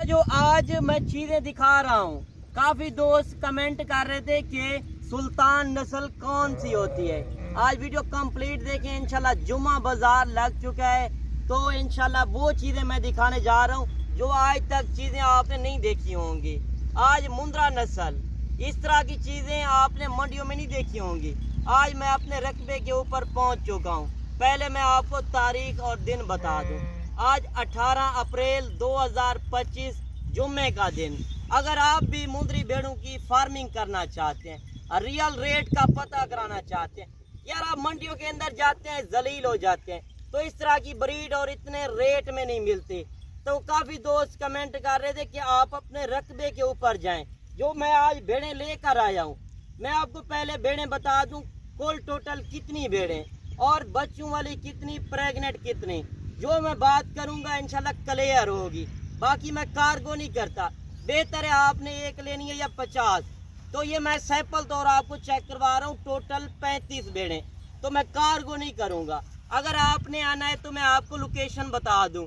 जो आज मैं चीजें दिखा रहा हूँ, काफी दोस्त कमेंट कर रहे थे कि सुल्तान नस्ल कौन सी होती है। आज वीडियो कंप्लीट देखें, इंशाल्लाह जुमा बाजार लग चुका है, तो इंशाल्लाह वो चीजें मैं दिखाने जा रहा हूँ जो आज तक चीजें आपने नहीं देखी होंगी। आज मुंद्रा नस्ल, इस तरह की चीजें आपने मंडियों में नहीं देखी होंगी। आज मैं अपने रकबे के ऊपर पहुंच चुका हूं। पहले मैं आपको तारीख और दिन बता दूं। आज 18 अप्रैल 2025 जुम्मे का दिन। अगर आप भी मुंद्री भेड़ों की फार्मिंग करना चाहते हैं, रियल रेट का पता कराना चाहते हैं, यार आप मंडियों के अंदर जाते हैं जलील हो जाते हैं, तो इस तरह की ब्रीड और इतने रेट में नहीं मिलती। तो काफी दोस्त कमेंट कर रहे थे कि आप अपने रकबे के ऊपर जाएं। जो मैं आज भेड़ें लेकर आया हूँ, मैं आपको पहले भेड़ें बता दूं, कुल टोटल कितनी भेड़ें और बच्चों वाली कितनी, प्रेग्नेंट कितनी, जो मैं बात करूंगा इंशाल्लाह क्लियर होगी। बाकी मैं कार्गो नहीं करता, बेहतर है आपने एक लेनी है या 50। तो ये मैं सैंपल तौर आपको चेक करवा रहा हूँ, टोटल 35 भेड़ें, तो मैं कार्गो नहीं करूंगा। अगर आपने आना है तो मैं आपको लोकेशन बता दूं,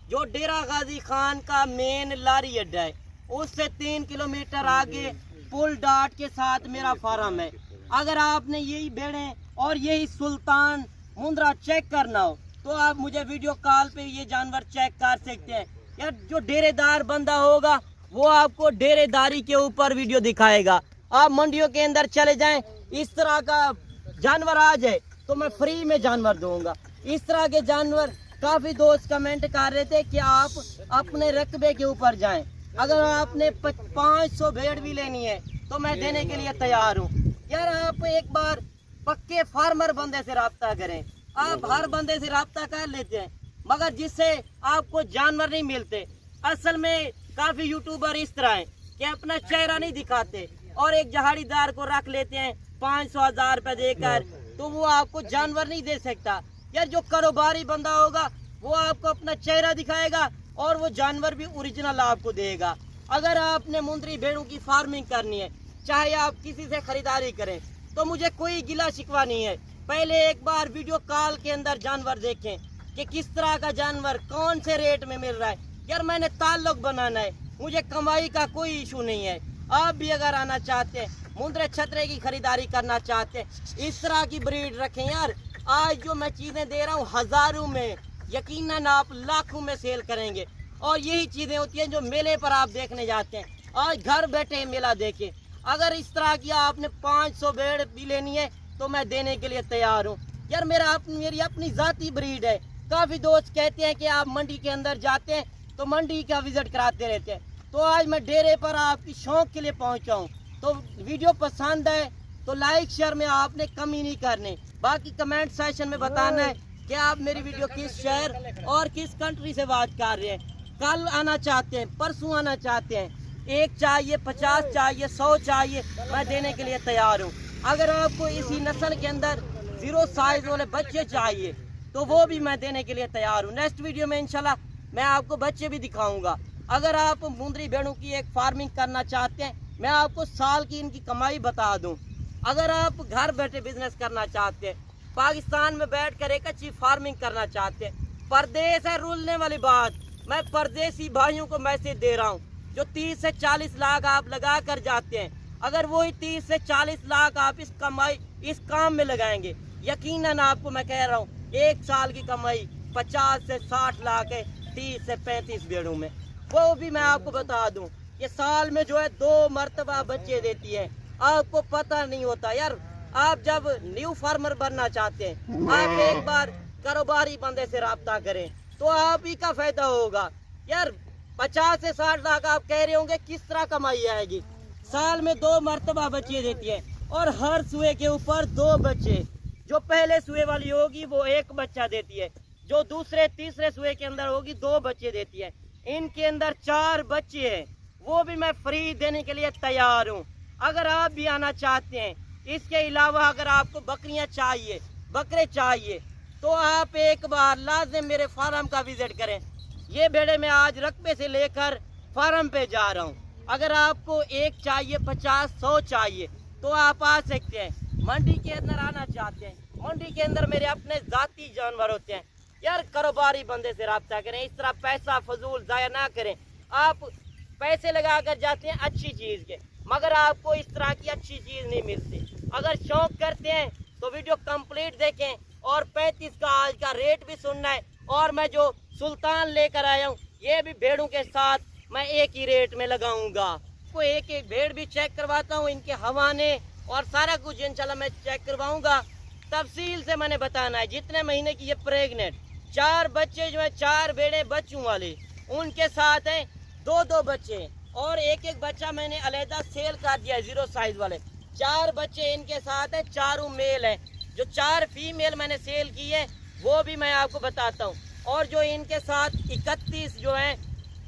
जो डेरा गाजी खान का मेन लारी अड्डा है, उससे 3 किलोमीटर आगे पुल डाट के साथ मेरा फार्म है। अगर आपने यही भेड़ें और यही सुल्तान मुंद्रा चेक करना हो तो आप मुझे वीडियो कॉल पे ये जानवर चेक कर सकते हैं। यार जो डेरेदार बंदा होगा वो आपको डेरेदारी के ऊपर वीडियो दिखाएगा। आप मंडियों के अंदर चले जाएं, इस तरह का जानवर आ जाए तो मैं फ्री में जानवर दूंगा। इस तरह के जानवर काफी दोस्त कमेंट कर रहे थे कि आप अपने रकबे के ऊपर जाएं। अगर आपने 500 भेड़ भी लेनी है तो मैं देने के लिए तैयार हूँ। यार आप एक बार पक्के फार्मर बंदे से रब्ता करें। आप हर बंदे से रब्ता कर लेते हैं, मगर जिससे आपको जानवर नहीं मिलते। असल में काफी यूट्यूबर इस तरह हैं कि अपना चेहरा नहीं दिखाते और एक जहाड़ीदार को रख लेते हैं 500,000 रुपए देकर, तो वो आपको जानवर नहीं दे सकता। यार जो कारोबारी बंदा होगा वो आपको अपना चेहरा दिखाएगा और वो जानवर भी ओरिजिनल आपको देगा। अगर आपने मुंद्री भेड़ों की फार्मिंग करनी है, चाहे आप किसी से खरीदारी करें, तो मुझे कोई गिला शिकवा नहीं है। पहले एक बार वीडियो कॉल के अंदर जानवर देखें कि किस तरह का जानवर कौन से रेट में मिल रहा है। यार मैंने ताल्लुक बनाना है, मुझे कमाई का कोई इशू नहीं है। आप भी अगर आना चाहते हैं, मुंद्रे छतरे की खरीदारी करना चाहते हैं, इस तरह की ब्रीड रखें। यार आज जो मैं चीज़ें दे रहा हूँ हज़ारों में, यकीनन आप लाखों में सेल करेंगे। और यही चीज़ें होती हैं जो मेले पर आप देखने जाते हैं। आज घर बैठे मेला देखें। अगर इस तरह की आपने 500 भेड़ भी लेनी है तो मैं देने के लिए तैयार हूँ। यार मेरी अपनी ज़ाती ब्रीड है। काफ़ी दोस्त कहते हैं कि आप मंडी के अंदर जाते हैं तो मंडी का विज़िट कराते रहते हैं, तो आज मैं डेरे पर आपकी शौक़ के लिए पहुँचा हूँ। तो वीडियो पसंद है तो लाइक शेयर में आपने कमी नहीं करनी। बाकी कमेंट सेक्शन में बताना है कि आप मेरी वीडियो किस शहर और किस कंट्री से बात कर रहे हैं। कल आना चाहते हैं, परसों आना चाहते हैं, 1 चाहिए, 50 चाहिए, 100 चाहिए, मैं देने के लिए तैयार हूँ। अगर आपको इसी नस्ल के अंदर 0 साइज वाले बच्चे चाहिए तो वो भी मैं देने के लिए तैयार हूँ। नेक्स्ट वीडियो में इंशाल्लाह मैं आपको बच्चे भी दिखाऊंगा। अगर आप मुंद्री भेड़ों की एक फार्मिंग करना चाहते हैं, मैं आपको साल की इनकी कमाई बता दूँ। अगर आप घर बैठे बिजनेस करना चाहते हैं, पाकिस्तान में बैठ कर एक अच्छी फार्मिंग करना चाहते हैं, परदेश है रुलने वाली बात, मैं परदेसी भाइयों को मैसेज दे रहा हूँ जो 30 से 40 लाख आप लगा कर जाते हैं। अगर वही 30 से 40 लाख आप इस काम में लगाएंगे, यकीनन आपको मैं कह रहा हूँ 1 साल की कमाई 50 से 60 लाख है 30 से 35 भेड़ों में। वो भी मैं आपको बता दूं, ये साल में जो है 2 मरतबा बच्चे देती है, आपको पता नहीं होता। यार आप जब न्यू फार्मर बनना चाहते हैं, आप एक बार कारोबारी बंदे से रब्ता करें तो आप ही का फायदा होगा। यार 50 से 60 लाख आप कह रहे होंगे किस तरह कमाई आएगी। साल में 2 मरतबा बच्चे देती है और हर सुए के ऊपर 2 बच्चे। जो पहले सुए वाली होगी वो 1 बच्चा देती है, जो दूसरे तीसरे सुए के अंदर होगी 2 बच्चे देती है। इनके अंदर 4 बच्चे हैं, वो भी मैं फ्री देने के लिए तैयार हूँ। अगर आप भी आना चाहते हैं, इसके अलावा अगर आपको बकरियाँ चाहिए, बकरे चाहिए, तो आप एक बार लाजिम मेरे फार्म का विजिट करें। ये भेड़े मैं आज रकबे से लेकर फार्म पे जा रहा हूँ। अगर आपको 1 चाहिए, 50, 100 चाहिए तो आप आ सकते हैं। मंडी के अंदर आना चाहते हैं, मंडी के अंदर मेरे अपने जाती जानवर होते हैं। यार कारोबारी बंदे से रब्ता करें, इस तरह पैसा फजूल जाया ना करें। आप पैसे लगा कर जाते हैं अच्छी चीज़ के, मगर आपको इस तरह की अच्छी चीज़ नहीं मिलती। अगर शौक करते हैं तो वीडियो कंप्लीट देखें और 35 का आज का रेट भी सुनना है। और मैं जो सुल्तान लेकर आया हूँ ये भी भेड़ों के साथ मैं एक ही रेट में लगाऊंगा। को एक एक भेड़ भी चेक करवाता हूँ, इनके हवाने और सारा कुछ इंशाल्लाह मैं चेक करवाऊंगा। तफसील से मैंने बताना है। जितने महीने की ये प्रेग्नेंट, 4 बच्चे जो है 4 भेड़े बच्चों वाले, उनके साथ हैं 2-2 बच्चे और एक एक बच्चा मैंने अलहदा सेल कर दिया है 0 साइज वाले। 4 बच्चे इनके साथ हैं, चारों मेल हैं। जो 4 फीमेल मैंने सेल की है वो भी मैं आपको बताता हूँ। और जो इनके साथ 31 जो हैं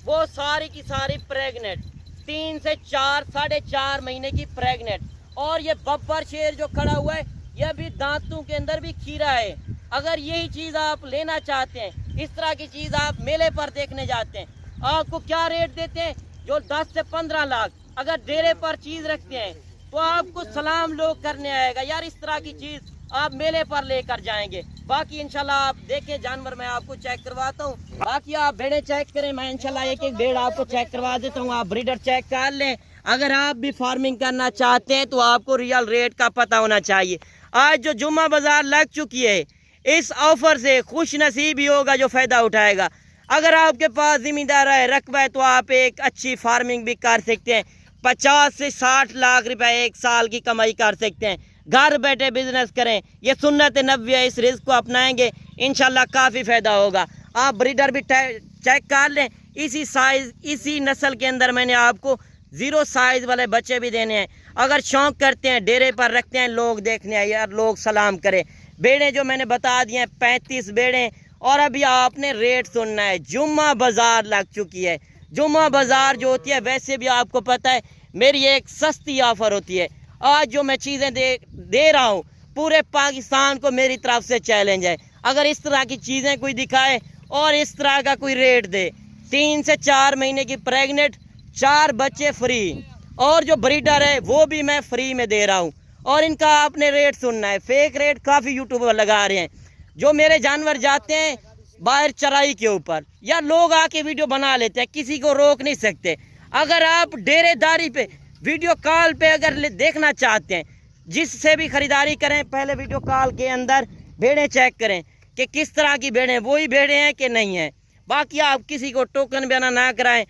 वो सारी की सारी प्रेग्नेंट, 3 से 4 4.5 महीने की प्रेग्नेंट। और ये बब्बर शेर जो खड़ा हुआ है यह भी दांतों के अंदर भी खीरा है। अगर यही चीज़ आप लेना चाहते हैं, इस तरह की चीज़ आप मेले पर देखने जाते हैं, आपको क्या रेट देते हैं? जो 10 से 15 लाख। अगर डेरे पर चीज़ रखते हैं तो आपको सलाम लोग करने आएगा, यार इस तरह की चीज़ आप मेले पर लेकर जाएंगे। बाकी इंशाल्लाह आप देखें, जानवर मैं आपको चेक करवाता हूँ। बाकी आप भेड़े चेक करें, मैं इंशाल्लाह एक एक भेड़ आपको चेक करवा देता हूँ। आप ब्रीडर चेक कर लें। अगर आप भी फार्मिंग करना चाहते हैं तो आपको रियल रेट का पता होना चाहिए। आज जो जुम्मा बाजार लग चुकी है, इस ऑफर से खुश नसीब ही होगा जो फ़ायदा उठाएगा। अगर आपके पास ज़मींदार है, रकबा है, तो आप एक अच्छी फार्मिंग भी कर सकते हैं। 50 से 60 लाख रुपए एक साल की कमाई कर सकते हैं। घर बैठे बिजनेस करें, ये सुन्नत नबी है, इस रिस्क को अपनाएंगे इंशाल्लाह काफ़ी फ़ायदा होगा। आप ब्रीडर भी चेक कर लें। इसी साइज़ इसी नस्ल के अंदर मैंने आपको 0 साइज़ वाले बच्चे भी देने हैं। अगर शौक़ करते हैं, डेरे पर रखते हैं, लोग देखने आए, यार लोग सलाम करें। बेड़े जो मैंने बता दिए हैं 35 बेड़े। और अभी आपने रेट सुनना है। जुम्मा बाज़ार लग चुकी है। जुम्मा बाज़ार जो होती है, वैसे भी आपको पता है मेरी एक सस्ती ऑफ़र होती है। आज जो मैं चीज़ें दे रहा हूँ, पूरे पाकिस्तान को मेरी तरफ से चैलेंज है। अगर इस तरह की चीज़ें कोई दिखाए और इस तरह का कोई रेट दे, 3 से 4 महीने की प्रेग्नेंट, 4 बच्चे फ्री, और जो ब्रीडर है वो भी मैं फ्री में दे रहा हूँ। और इनका आपने रेट सुनना है। फेक रेट काफ़ी यूट्यूबर लगा रहे हैं। जो मेरे जानवर जाते हैं बाहर चराई के ऊपर, या लोग आके वीडियो बना लेते हैं, किसी को रोक नहीं सकते। अगर आप डेरेदारी पे वीडियो कॉल पे अगर देखना चाहते हैं, जिससे भी ख़रीदारी करें, पहले वीडियो कॉल के अंदर भेड़ें चेक करें कि किस तरह की भेड़ें, वही भेड़ें हैं कि नहीं हैं। बाकी आप किसी को टोकन बयाना ना कराएं।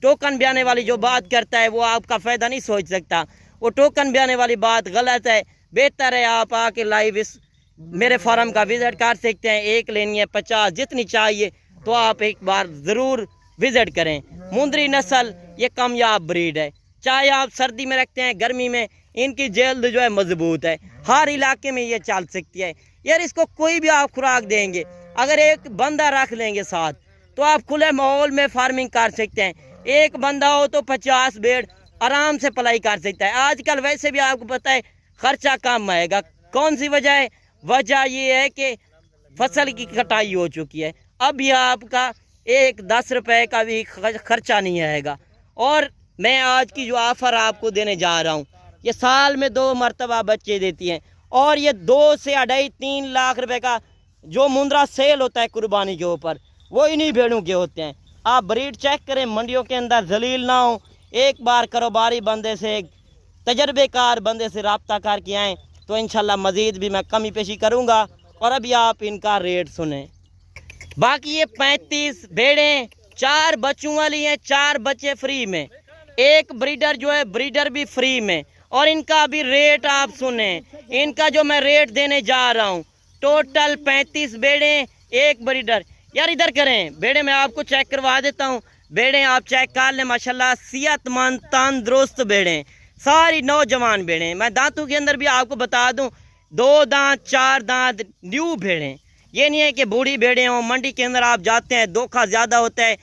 टोकन बयाने वाली जो बात करता है वो आपका फ़ायदा नहीं सोच सकता। वो टोकन बयाने वाली बात गलत है। बेहतर है आप आके लाइव इस मेरे फार्म का विज़िट कर सकते हैं। एक लेनी है 50, जितनी चाहिए तो आप एक बार ज़रूर विज़िट करें। मुंदरी नस्ल ये कामयाब ब्रीड है। चाहे आप सर्दी में रखते हैं, गर्मी में, इनकी जल्द जो है मजबूत है। हर इलाके में ये चल सकती है। यार इसको कोई भी आप खुराक देंगे, अगर एक बंदा रख लेंगे साथ, तो आप खुले माहौल में फार्मिंग कर सकते हैं। एक बंदा हो तो 50 भेड़ आराम से पलाई कर सकता है। आजकल वैसे भी आपको पता है खर्चा कम आएगा। कौन सी वजह है? वजह ये है कि फसल की कटाई हो चुकी है। अब यह आपका एक 10 रुपए का भी खर्चा नहीं आएगा। और मैं आज की जो ऑफ़र आपको देने जा रहा हूँ, ये साल में 2 मरतबा बच्चे देती हैं। और ये 2 से 2.5-3 लाख रुपए का जो मुंद्रा सेल होता है कुर्बानी के ऊपर, वो इन्हीं भेड़ों के होते हैं। आप ब्रीड चेक करें, मंडियों के अंदर जलील ना हो। एक बार कारोबारी बंदे से, तजर्बेकार बंदे से रब्ता करके आएँ तो इंशाल्लाह मज़ीद भी मैं कमी पेशी करूँगा। और अभी आप इनका रेट सुने। बाकी ये 35 भेड़ें 4 बच्चों वाली हैं, 4 बच्चे फ्री में, एक ब्रीडर जो है ब्रीडर भी फ्री में। और इनका भी रेट आप सुने। इनका जो मैं रेट देने जा रहा हूँ, टोटल 35 भेड़ें, एक ब्रीडर। यार इधर करें, भेड़े मैं आपको चेक करवा देता हूँ। भेड़ें आप चेक कर लें, माशाल्लाह सेहतमंद तंदुरुस्त भेड़ें, सारी नौजवान भेड़ें। मैं दांतों के अंदर भी आपको बता दूँ, 2 दांत 4 दांत न्यू भेड़ें। ये नहीं है कि बूढ़ी भेड़ें हों। मंडी के अंदर आप जाते हैं, धोखा ज़्यादा होता है।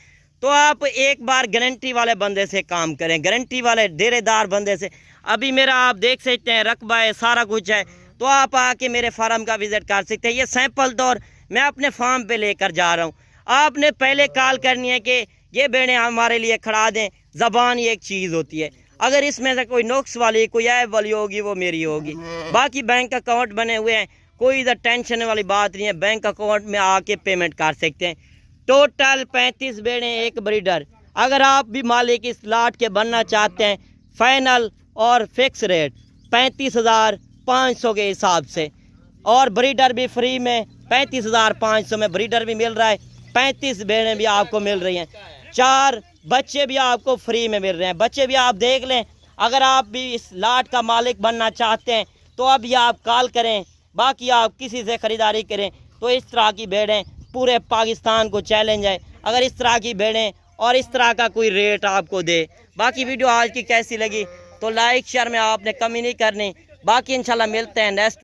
तो आप एक बार गारंटी वाले बंदे से काम करें, गारंटी वाले डेरेदार बंदे से। अभी मेरा आप देख सकते हैं रकबा है, सारा कुछ है, तो आप आके मेरे फार्म का विज़िट कर सकते हैं। ये सैंपल तौर मैं अपने फार्म पे लेकर जा रहा हूँ। आपने पहले कॉल करनी है कि ये भेड़ें हमारे लिए खड़ा दें। ज़बान ये एक चीज़ होती है, अगर इसमें से कोई नुक्स वाली, कोई ऐब वाली होगी, वो मेरी होगी। बाकी बैंक अकाउंट बने हुए हैं, कोई इधर टेंशन वाली बात नहीं है। बैंक अकाउंट में आके पेमेंट कर सकते हैं। टोटल 35 भेड़ें, एक ब्रीडर। अगर आप भी मालिक इस लाट के बनना चाहते हैं, फाइनल और फिक्स रेट 35,500 के हिसाब से, और ब्रीडर भी फ्री में 35,500 में ब्रीडर भी मिल रहा है, 35 भेड़ें भी आपको मिल रही हैं, 4 बच्चे भी आपको फ्री में मिल रहे हैं। बच्चे भी आप देख लें। अगर आप भी इस लाट का मालिक बनना चाहते हैं तो अभी आप कॉल करें, बाकी आप किसी से ख़रीदारी करें। तो इस तरह की भेड़ें पूरे पाकिस्तान को चैलेंज है, अगर इस तरह की भेड़ें और इस तरह का कोई रेट आपको दे। बाकी वीडियो आज की कैसी लगी तो लाइक शेयर में आपने कमी नहीं करनी। बाकी इंशाल्लाह मिलते हैं नेक्स्ट